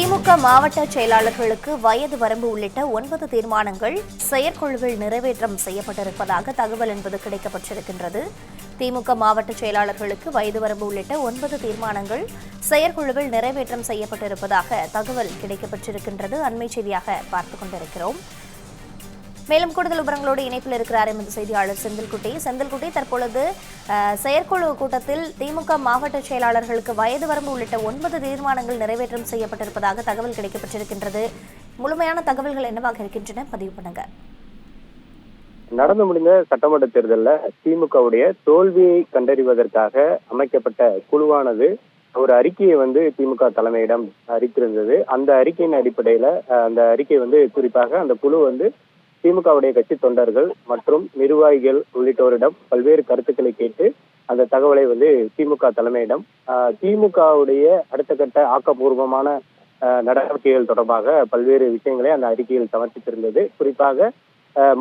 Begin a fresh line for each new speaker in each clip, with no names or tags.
திமுக மாவட்ட செயலாளர்களுக்கு வயது வரம்பு உள்ளிட்ட 9 தீர்மானங்கள் செயற்குழுவில் நிறைவேற்றம் செய்யப்பட்டிருப்பதாக தகவல் என்பது கிடைக்கப்பட்டிருக்கின்றது. திமுக மாவட்ட செயலாளர்களுக்கு வயது வரம்பு உள்ளிட்ட 9 தீர்மானங்கள் செயற்குழுவில் நிறைவேற்றம் செய்யப்பட்டிருப்பதாக தகவல் கிடைக்கப்பட்டிருக்கின்றது. அண்மை செய்தியாக பார்த்துக் கொண்டிருக்கிறோம். மேலும் கூடுதல் விவரங்களோடு இணைப்பில் இருக்கிறார் எமது செய்தியாளர் செந்தில்குட்டி. தற்பொழுது செயற்குழு கூட்டத்தில் திமுக மாவட்ட செயலாளர்களுக்கு வயது வரம்பு உள்ளிட்ட 9 தீர்மானங்கள் நிறைவேற்றம் செய்யப்பட்டிருப்பதாக தகவல் கிடைக்கப்பட்டிருக்கின்றது. முழுமையான தகவல்கள் என்னவாக இருக்கின்றன? பதிவு பண்ணுங்க.
நடந்து முடிந்த சட்டமன்ற தேர்தலில் திமுகவுடைய தோல்வியை கண்டறிவதற்காக அமைக்கப்பட்ட குழுவானது ஒரு அறிக்கையை திமுக தலைமையிடம் அறிவித்திருந்தது. அந்த அறிக்கையின் அடிப்படையில அந்த அறிக்கை குறிப்பாக அந்த குழு திமுகவுடைய கட்சி தொண்டர்கள் மற்றும் நிர்வாகிகள் உள்ளிட்டோரிடம் பல்வேறு கருத்துக்களை கேட்டு அந்த தகவலை திமுக தலைமையிடம் திமுகவுடைய அடுத்த கட்ட ஆக்கப்பூர்வமான நடவடிக்கைகள் தொடர்பாக பல்வேறு விஷயங்களை அந்த அறிக்கையில் சமர்ப்பித்திருந்தது. குறிப்பாக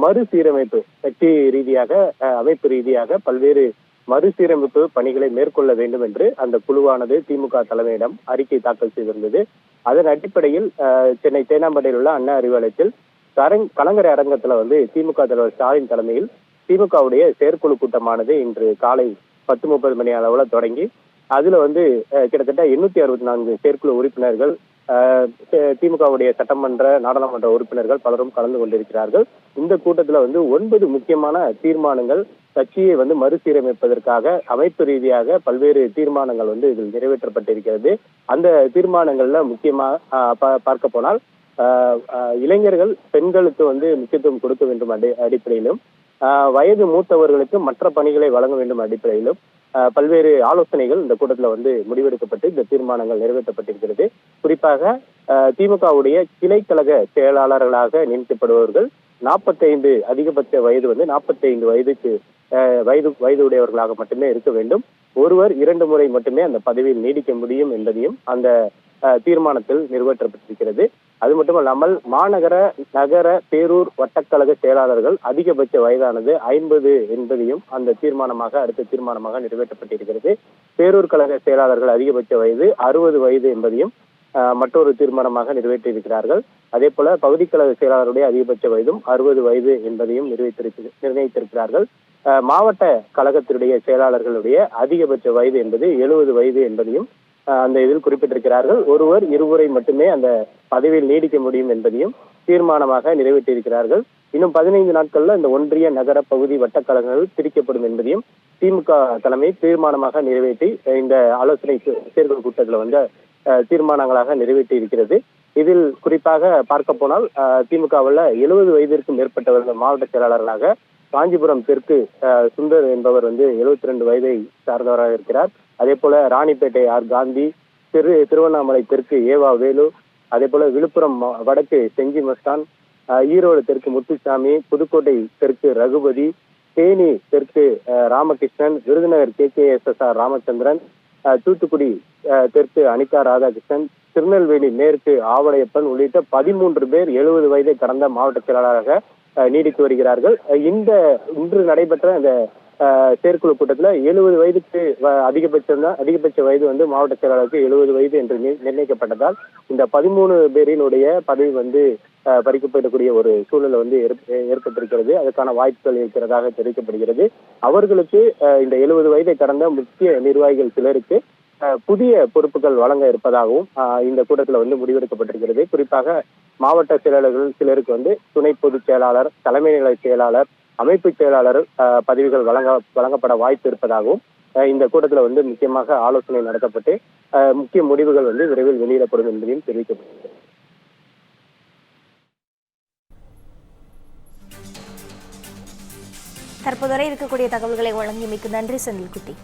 மறுசீரமைப்பு, கட்சி ரீதியாக அமைப்பு ரீதியாக பல்வேறு மறுசீரமைப்பு பணிகளை மேற்கொள்ள வேண்டும் என்று அந்த குழுவானது திமுக தலைமையிடம் அறிக்கை தாக்கல் செய்திருந்தது. அதன் அடிப்படையில் சென்னை தேனாம்பேட்டையில் உள்ள அண்ணா அறிவாலயத்தில் கலங்கரை அரங்கத்துல திமுக தலைவர் ஸ்டாலின் தலைமையில் திமுகவுடைய செயற்குழு கூட்டமானது இன்று காலை 10:30 மணி அளவுல தொடங்கி அதுல கிட்டத்தட்ட 864 செயற்குழு உறுப்பினர்கள், திமுகவுடைய சட்டமன்ற நாடாளுமன்ற உறுப்பினர்கள் பலரும் கலந்து கொண்டிருக்கிறார்கள். இந்த கூட்டத்துல 9 முக்கியமான தீர்மானங்கள் கட்சியை மறுசீரமைப்பதற்காக அமைப்பு ரீதியாக பல்வேறு தீர்மானங்கள் இதில் நிறைவேற்றப்பட்டிருக்கிறது. அந்த தீர்மானங்கள்ல முக்கியமா பார்க்க போனால் இளைஞர்கள் பெண்களுக்கு முக்கியத்துவம் கொடுக்க வேண்டும் அடிப்படையிலும், வயது மூத்தவர்களுக்கு மற்ற பணிகளை வழங்க வேண்டும் அடிப்படையிலும் பல்வேறு ஆலோசனைகள் இந்த கூட்டத்துல முடிவெடுக்கப்பட்டு இந்த தீர்மானங்கள் நிறைவேற்றப்பட்டிருக்கிறது. குறிப்பாக திமுகவுடைய கிளை கழக செயலாளர்களாக நியமிக்கப்படுபவர்கள் 45 அதிகபட்ச வயது 45 வயது உடையவர்களாக மட்டுமே இருக்க வேண்டும். ஒருவர் 2 முறை மட்டுமே அந்த பதவியில் நீடிக்க முடியும் என்பதையும் அந்த தீர்மானத்தில் நிறைவேற்றப்பட்டிருக்கிறது. அது மட்டுமல்லாமல் மாநகர, நகர, பேரூர் வட்டக்கழக செயலாளர்கள் அதிகபட்ச வயதானது 50 என்பதையும் அந்த தீர்மானமாக அடுத்த தீர்மானமாக நிறைவேற்றப்பட்டிருக்கிறது. பேரூர் கழக செயலாளர்கள் அதிகபட்ச வயது 60 வயது என்பதையும் மற்றொரு தீர்மானமாக நிறைவேற்றியிருக்கிறார்கள். அதே போல பகுதி கழக செயலாளருடைய அதிகபட்ச வயதும் 60 வயது என்பதையும் நிர்ணயித்திருக்கிறார்கள். மாவட்ட கழகத்தினுடைய செயலாளர்களுடைய அதிகபட்ச வயது என்பது 70 வயது என்பதையும் அந்த இதில் குறிப்பிட்டிருக்கிறார்கள். ஒருவர் 2 முறை மட்டுமே அந்த பதவியில் நீடிக்க முடியும் என்பதையும் தீர்மானமாக நிறைவேற்றியிருக்கிறார்கள். இன்னும் 15 நாட்கள்ல இந்த ஒன்றிய, நகர, பகுதி வட்டக்கழகங்கள் பிரிக்கப்படும் என்பதையும் திமுக தலைமை தீர்மானமாக நிறைவேற்றி இந்த ஆலோசனை செயற்குழு கூட்டத்தில் தீர்மானங்களாக நிறைவேற்றி இருக்கிறது. இதில் குறிப்பாக பார்க்க போனால் திமுகவில் 70 வயதிற்கும் மேற்பட்டவர்கள் மாவட்ட செயலாளர்களாக காஞ்சிபுரம் தெற்கு சுந்தர் என்பவர் 72 வயதை சார்ந்தவராக இருக்கிறார். அதே போல ராணிப்பேட்டை ஆர் காந்தி, திருவண்ணாமலை தெற்கு ஏவா வேலு, அதே போல விழுப்புரம் வடக்கு செஞ்சி மஸ்தான், ஈரோடு தெற்கு முத்துசாமி, புதுக்கோட்டை தெற்கு ரகுபதி, தேனி தெற்கு ராமகிருஷ்ணன், விருதுநகர் KKSSR ராமச்சந்திரன், தூத்துக்குடி தெற்கு அனிதா ராதாகிருஷ்ணன், திருநெல்வேலி மேற்கு ஆவடையப்பன் உள்ளிட்ட 13 பேர் 70 வயதை கடந்த மாவட்ட செயலாளராக நீடித்து வருகிறார்கள். இன்று நடைபெற்ற இந்த செயற்குழு கூட்டத்துல 70 வயதுக்கு அதிகபட்ச வயது மாவட்ட செயலாளருக்கு 70 வயது என்று நிர்ணயிக்கப்பட்டதால் இந்த 13 பேரினுடைய பதவி பறிக்கப்படக்கூடிய ஒரு சூழல் ஏற்பட்டிருக்கிறது. அதுக்கான வாய்ப்புகள் இருக்கிறதாக தெரிவிக்கப்படுகிறது. அவர்களுக்கு இந்த 70 வயதை கடந்த முக்கிய நிர்வாகிகள் சிலருக்கு புதிய பொறுப்புகள் வழங்க இருப்பதாகவும் இந்த கூட்டத்துல முடிவெடுக்கப்பட்டிருக்கிறது. குறிப்பாக மாவட்ட செயலாளர்கள் சிலருக்கு துணை பொதுச் செயலாளர், தலைமை நிலை செயலாளர், அமைப்பு செயலாளர் பதவிகள் வழங்கப்பட வாய்ப்பு இருப்பதாகவும் இந்த கூட்டத்துல முக்கியமாக ஆலோசனை நடத்தப்பட்டு முக்கிய முடிவுகள் விரைவில் வெளியிடப்படும் என்பதையும் தெரிவிக்கப்பட்டிருக்கிறது.
தற்போது வரை இருக்கக்கூடிய தகவல்களை வழங்கியமைக்கு நன்றி செந்தில்குட்டி.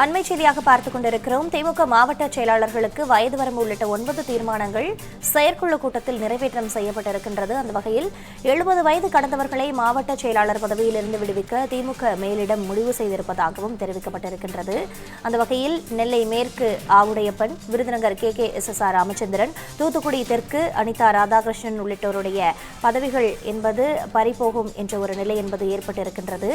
அண்மை செய்தியாக பார்த்துக் கொண்டிருக்கிறோம். திமுக மாவட்ட செயலாளர்களுக்கு வயது வரம்பு உள்ளிட்ட 9 தீர்மானங்கள் செயற்குழு கூட்டத்தில் நிறைவேற்றம் செய்யப்பட்டிருக்கின்றது. அந்த வகையில் 70 வயது கடந்தவர்களை மாவட்ட செயலாளர் பதவியிலிருந்து விடுவிக்க திமுக மேலிடம் முடிவு செய்திருப்பதாகவும் தெரிவிக்கப்பட்டிருக்கின்றது. அந்த வகையில் நெல்லை மேற்கு ஆவுடையப்பன், விருதுநகர் KKSSR ராமச்சந்திரன், தூத்துக்குடி தெற்கு அனிதா ராதாகிருஷ்ணன் உள்ளிட்டோருடைய பதவிகள் என்பது பறிபோகும் என்ற ஒரு நிலை என்பது ஏற்பட்டிருக்கின்றது.